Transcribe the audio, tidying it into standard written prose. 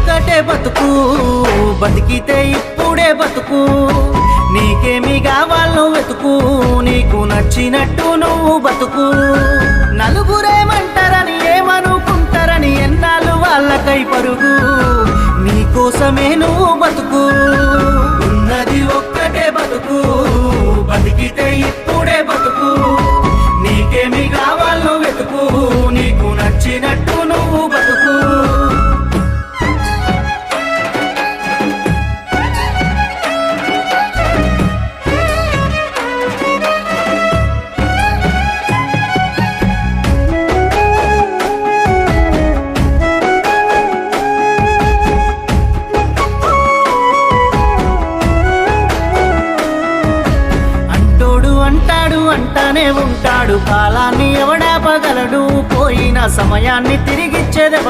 ఒక్కటే బతుకు, బతికితే ఇప్పుడే బతుకు. నీకేమి కావాలో వెతుకు, నీకు నచ్చినట్టు నువ్వు బతుకు. నలుగురేమంటారని ఏమనుకుంటారని ఎన్నాళ్ళు వాళ్ళకై పరుగు. నీకోసమే నువ్వు బతుకు. ఉన్నది ఒక్కటే బతుకు, బతికితే ఇప్పుడే బతుకు. నీకేమి కావాలో వెతుకు, నీకు నచ్చినట్టు నువ్వు బతుకు. అంటానే ఉంటాడు, కాలాన్ని ఎవడాపగలడు, పోయిన సమయాన్ని తిరిగిచ్చేదెవడు.